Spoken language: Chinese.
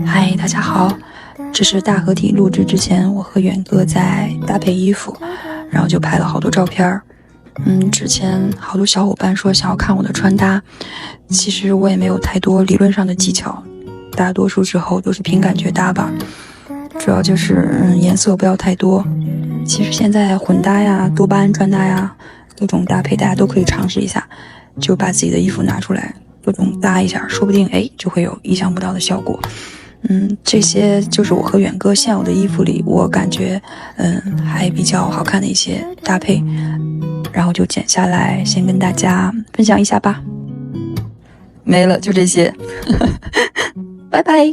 嗨，大家好，这是大合体录制之前，我和远哥在搭配衣服，然后就拍了好多照片儿。之前好多小伙伴说想要看我的穿搭，其实我也没有太多理论上的技巧，大多数时候都是凭感觉搭吧。主要就是颜色不要太多。其实现在混搭呀、多巴胺穿搭呀，各种搭配大家都可以尝试一下，就把自己的衣服拿出来，各种搭一下，说不定就会有意想不到的效果。这些就是我和远哥现有的衣服里，我感觉还比较好看的一些搭配，然后就剪下来，先跟大家分享一下吧。没了，就这些，拜拜。